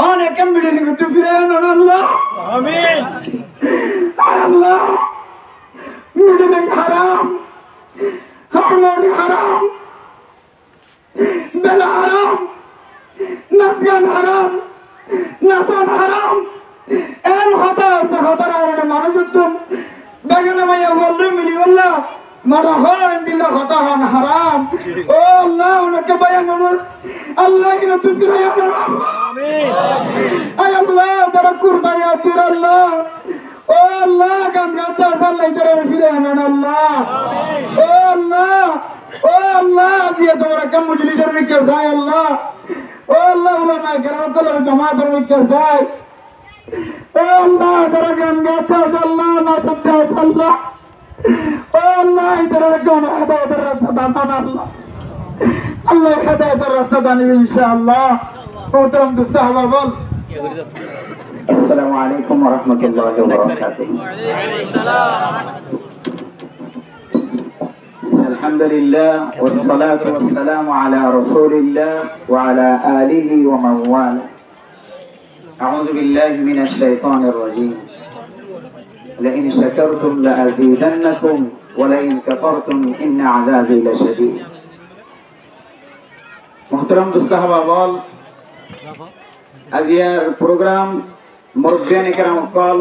অনেক মিডিয়ে করতে ফিরে আনুন আল্লাহ আমিন আল্লাহ মিডিয়ে হারাম হরমোন হারাম বেলা হারাম নাসগান হারাম নাসন হারাম এন হতা আছে হতার কারণে মানুষ উত্তম বেগানা মাইয়া বললে মিলি বললা মারা হয় দিল্লা হতা হন হারাম ও আল্লাহ ওনাকে বায়ান আল্লাহ ইনা তুই ফিরে আনুন আমিন ay Allah যারা কুরতা ইয়াতির আল্লাহ ও আল্লাহ গান গাতা সাল্লাই তারা ফিরে আনুন আল্লাহ ও আল্লাহ আজিয়া তোমার কাম মজলিসের মধ্যে যায় আল্লাহ ও আল্লাহ উলামা কেরাম কলর জামাতের মধ্যে যায় ও আল্লাহ যারা গান গাতা আল্লাহ না সত্যা আল্লাহ ও আল্লাহ তারা গান হেদায়েতের রাস্তা দান আল্লাহ আল্লাহ হেদায়েতের রাস্তা দান ইনশাআল্লাহ محترم دوست احباب السلام عليكم ورحمة الله وبركاته الحمد لله والصلاة والسلام على رسول الله وعلى آله ومن والاه أعوذ بالله من الشيطان الرجيم لئن شكرتم لأزيدنكم ولئن كفرتم إن عذابي لشديد محترم دوست احباب আজিয়ার প্রোগ্রাম মুরব্বিয়ানে কেরাম কল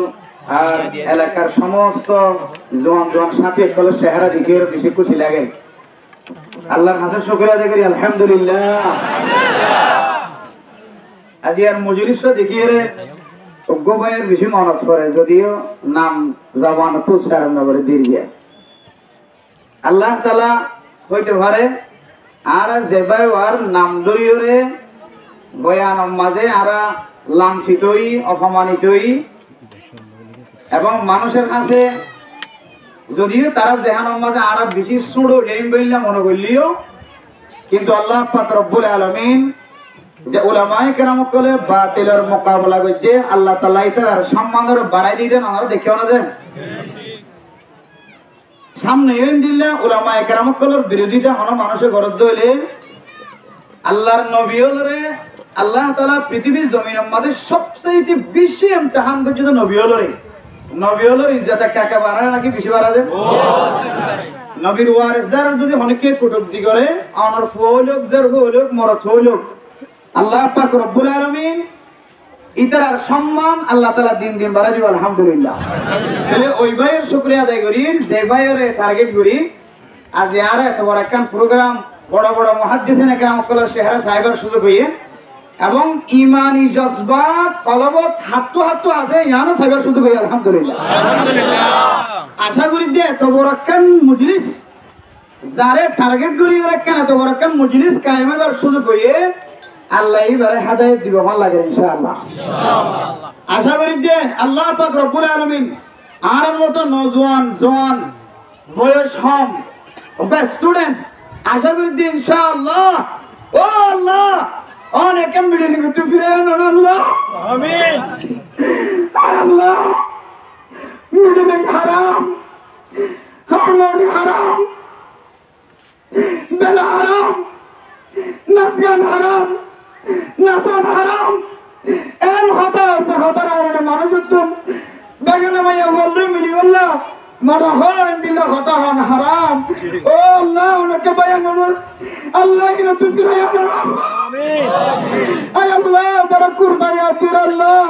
আর এলাকার সমস্ত জোয়ান সাথী কল চেহারা দেখে বেশি খুশি লাগে আল্লাহর হাজার শুকরিয়া আদায় করি আলহামদুলিল্লাহ আজিয়ার মজলিস দেখিয়ে অজ্ঞ ভাইয়ের বেশি মনত পড়ে যদিও নাম জবান তো সারাম নগরে দীর্ঘে আল্লাহ তাআলা হইতে পারে আর যে ভাই ওর নাম ধরিয়ে বয়ান মাঝে আরা লাঞ্ছিতই অপমানিতই এবং মানুষের কাছে যদিও তারা জেহান মাঝে আরা বেশি সুড়ো ডেম বললাম মনে করলিও কিন্তু আল্লাহ পাক রব্বুল আলামিন যে উলামায়ে কেরাম কলে বাতিলের মোকাবেলা করছে আল্লাহ তাআলা তার সম্মানের বাড়াই দিতেন আমরা দেখেও না যে সামনে এন দিল্লা উলামায়ে কেরাম কলের বিরোধিতা হন মানুষের গরদ হইলে আল্লাহর নবীরে আল্লাহ তাআলা পৃথিবীর জমিনের মধ্যে সবচেয়ে বেশি ইমতিহান করছে তো নবীর ইজ্জত কাকে বাড়ায় নাকি বেশি বাড়া যায় নবীর ওয়ারিসদার যদি অনেকে কটূক্তি করে আমার ফুয়োলোক জের ফুয়োলোক মরত ফুয়োলোক আল্লাহ পাক রব্বুল আলামিন ইতার সম্মান আল্লাহ তাআলা দিন দিন বাড়াই দিব আলহামদুলিল্লাহ তাহলে ওই ভাইয়ের শুকরিয়া আদায় করি যে ভাইয়ের টার্গেট করি আজ আর এত বড় একটা প্রোগ্রাম বড় বড় মুহাদ্দিসিন کرام কল চেহারা সাহেবের সুযোগ হইয়ে এবং ইমানি জজবাত কলবত হাতু আছে ইয়ানো সাহেবের সুযোগ হইয়ে আলহামদুলিল্লাহ আশা করি যে এত বড় একটা মজলিস যারে টার্গেট করি রাখেন এত বড় একটা মজলিস কায়েম হবার সুযোগ হইয়ে আল্লাহ এবারে হেদায়েত দিব ভালো লাগে ইনশাআল্লাহ আশা করি যে আল্লাহ পাক রব্বুল আলামিন আর মতো নওজোয়ান জওয়ান বয়স কম ওকে স্টুডেন্ট আশা করি যে ইনশাআল্লাহ ও আল্লাহ অনেক মিডিয়ে করতে ফিরে আনুন আল্লাহ আমিন আল্লাহ মিডিয়ে হারাম হরমোন হারাম বেলা হারাম নাসগান হারাম নাসন হারাম এন হতা আছে হতার কারণে মানুষ উত্তম বেগানা মাইয়া বললে মিলি বললা মারা হয় দিল্লা হতা হন হারাম ও আল্লাহ ওনাকে বায়ান আল্লাহ ইনা তুই ফিরে আনুন আমিন ay Allah যারা কুরতা ইয়াতির আল্লাহ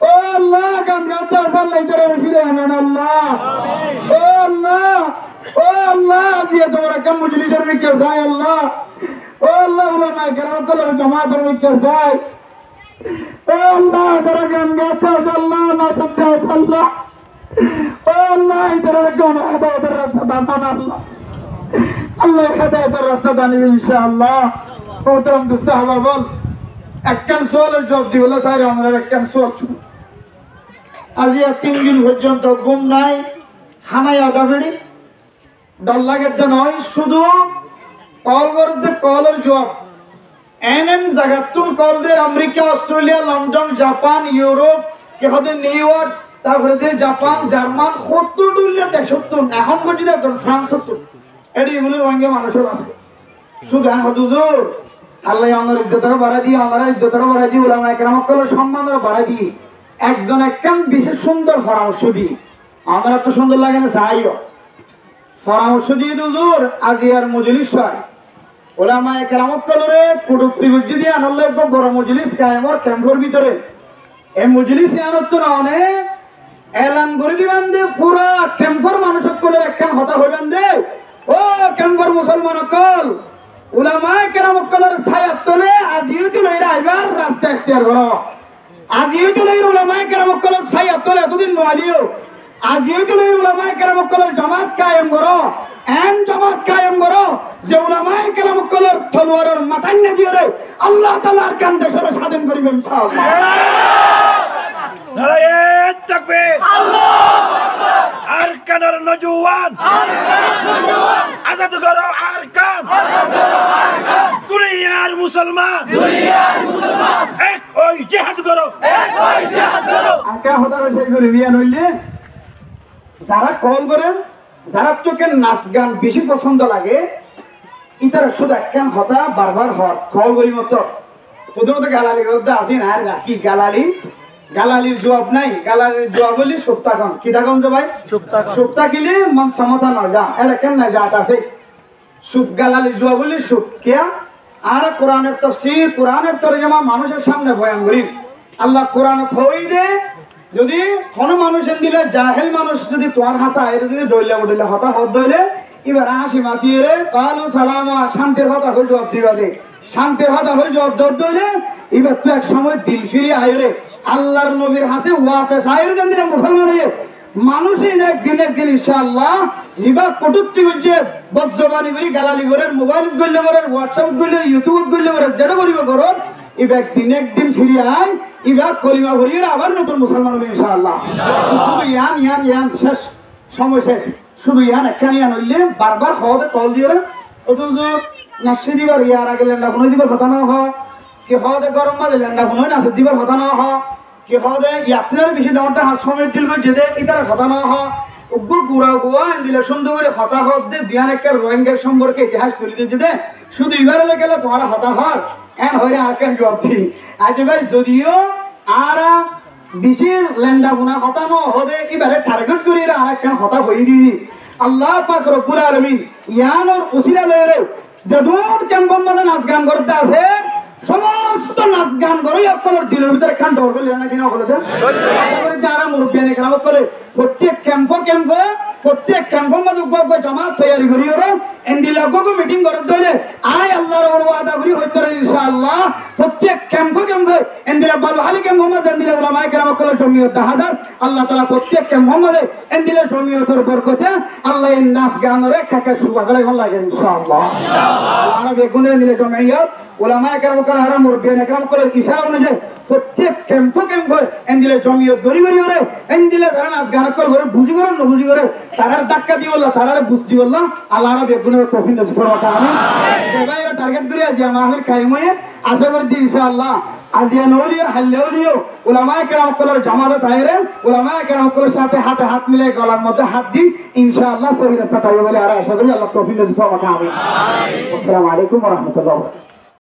ও আল্লাহ গান গাতা সাল্লাই তারা ফিরে আনুন আল্লাহ ও আল্লাহ আজিয়া তোমার কাম মজলিসের মধ্যে যায় আল্লাহ ও আল্লাহ উলামা কেরাম কলর জামাতের মধ্যে যায় ও আল্লাহ যারা গান গাতা আল্লাহ না সত্যা আল্লাহ ও আল্লাহ তারা গান হেদায়েতের রাস্তা দান আল্লাহ আল্লাহ হেদায়েতের রাস্তা দান ইনশাআল্লাহ محترم دوست احباب একখান সোয়ালের জবাব দিবল স্যার আমরা একখান সোয়াল শুনুন আজিয়া 3 দিন পর্যন্ত ঘুম নাই খানায় আদা ফেড়ি ডর লাগে নয় শুধু কল করতে কলের জবাব এনএন জায়গাতুন কল দের America Australia London Japan Europe কেহদে নিউ ইয়র্ক তারপরে যে জাপান জার্মান 70 ডুলিয়া 73 এখন গটি দেখুন ফ্রান্স 70 এডি বলে ওয়াঙ্গে মানুষের আছে শুধু হুজুর আল্লাহ আমার ইজ্জতটা বাড়াই দিয়ে আমার ইজ্জতটা বাড়াই দিয়ে উলামায়ে কেরাম সকলের সম্মানটা বাড়াই দিয়ে একজন একখান বিশেষ সুন্দর পরামর্শ দিই। আমার এত সুন্দর লাগে না চাইও পরামর্শ দিয়ে হুজুর আজিয়ার মজলিস হয় উলামায়ে কেরাম সকলের কুটুক্তি বুঝি দিয়ে আনলে বড় মজলিস কায়েমর ক্যাম্পের ভিতরে এই মজলিসে আনত না অনেক এলান করে দিবেন দে পুরা ক্যাম্পের মানুষ সকলের একখান হতা হইবেন দে ও ক্যাম্পের মুসলমান সকল উলামায়ে কেরাম সকলের ছায়ার তলে আজিও তো লইরা আইবার রাস্তা ইখতিয়ার করো। আজিও তো লইরা উলামায়ে কেরাম সকলের ছায়ার তলে এতদিন নয়ালিও আজিও তো লইরা উলামায়ে কেরাম সকলের জামাত কায়েম করো। এন জামাত কায়েম করো যে উলামায়ে কেরাম সকলের তলোয়ারের মাথায় না দিয়ে আল্লাহ তাআলার কান দেশের স্বাধীন করিবেন ইনশাআল্লাহ। নারায়ে তাকবীর, আরকানের নজওয়ান, আজাদ করো আরকান, দুনিয়ার মুসলমান, এক ওই জিহাদ করো। আকা হতার সেই করে বিয়ান হইলে যারা কল করেন যারা তোকে নাচ গান বেশি পছন্দ লাগে ইতারা শুধু একখান হতা বারবার হট কল করি মতো প্রথমত গালালি করতে আসি না আর কি গালালি গালালির জবাব নাই। গালালির জবাব হলি সুপ্তাকন কি থাকম যে ভাই সুপ্তা কিলে মন সমতা নয় যা এটা কেন না জাত আছে সুপ গালালির জবাব হলি সুপ কিয়া আর কোরআনের তাফসীর কোরআনের তরজমা মানুষের সামনে বয়ান করি। আল্লাহ কোরআনত হই দে যদি কোন মানুষের দিলে জাহেল মানুষ যদি তোমার হাসা এর যদি ডইলে উঠলে হতা হত দইলে এবার হাসি মাতিয়ে রে কালু সালামা শান্তির হতা হয়ে জবাব দিবা দে শান্তির হতা হয়ে জবাব দৌড় দইলে এবার তো এক সময় দিল ফিরিয়ে আয়রে আল্লাহর নবীর হাসে ওয়াপেস আয়রে জান দিলে মুসলমান হয়ে মানুষই একদিন একদিন ইনশাআল্লাহ জিবা কটুক্তি করছে বজ্জবানি করি গালালি করে মোবাইল গল্লে করে হোয়াটসঅ্যাপ গল্লে ইউটিউব গল্লে করে যেটা করিব করো এবার একদিন ফিরে আয় এবার কলিমা ভরিয়ে আবার নতুন মুসলমান হবে ইনশাআল্লাহ। শুধু ইয়ান ইয়ান ইয়ান শেষ সময় শেষ শুধু ইয়ান একখান ইয়ান হইলে বারবার হওয়াতে কল দিয়ে অথচ নাচে দিবার ইয়ার আগে লেন্ডা ফোন দিবার কথা না হয় কি হওয়াতে গরম মাঝে লেন্ডা ফোন নাচে দিবার কথা না হয় কি হওয়াতে ইয়াত্রীর বেশি দামটা হাত সময় ডিল করে যেতে ইতারা কথা না হয় উগ্র পুরা গোয়া দিলে সুন্দর করে হতা হত দে বিয়ান একটা রোহিঙ্গার সম্পর্কে ইতিহাস তুলে দিয়েছে দে শুধু এবারে গেলে তোমার হতা হর এন হয়ে আর কেন জবাব দি আজ ভাই যদিও আর বেশি লেন্ডা ফোনা হতা ন হদে এবারে টার্গেট করে আর একটা হতা হয়ে দিই আল্লাহ পাক রব্বুল আলামিন ইয়ানোর উসিলা লয়ে যদুর ক্যাম্পন মাঝে নাচ গান করতে আছে সমস্ত নাচ গান করে আপনার দিলের ভিতরে একখান ডর করলে না কিনা বলেছেন যারা মুরব্বিয়ান এখানে করে প্রত্যেক ক্যাম্পের মাঝে জমা তৈরি করি ওরা এন্দিলে মিটিং করে ধরে আয় আল্লাহর ওর ওয়াদা করি হইতে ইনশাআল্লাহ প্রত্যেক ক্যাম্পে এন্দিলে বালু হালি ক্যাম্পের মাঝে এন্দিলে উলামায়ে কেরাম কল জমিয়ত হাজার আল্লাহ তাআলা প্রত্যেক ক্যাম্পের মাঝে এন্দিলে জমিয়তের বরকতে আল্লাহ এই নাচ গানের কাকে শুরু করে ভালো লাগে ইনশাআল্লাহ আমরা বেগুনে এন্দিলে জমিয়ত উলামায়ে কেরাম কল হারা মুরব্বিয়ান কেরাম কল ইশারা অনুযায়ী প্রত্যেক ক্যাম্পে এন্দিলে জমিয়ত গরি ওরে এন্দিলে যারা নাচ গান কল করে বুঝি করে না বুঝি করে তারার ধাক্কা দিয়ে বললাম তারারে বুঝতে বললাম আল্লাহর বেগুনের তৌফিক নসিব করুন আমি সেবাই এরা টার্গেট করে আছি মাহফিল কায়েম হয়ে আশা করি ইনশাআল্লাহ আজিয়া নওলিও হাল্লেওলিও উলামায়ে কেরাম কলের জামাতে তাইরে উলামায়ে কেরাম কলের সাথে হাতে হাত মিলে গলার মধ্যে হাত দিই ইনশাআল্লাহ সহি রাস্তা তাই বলে আর আশা করি আল্লাহ তৌফিক নসিব করুন আমি আসসালামু আলাইকুম ওয়া রাহমাতুল্লাহ।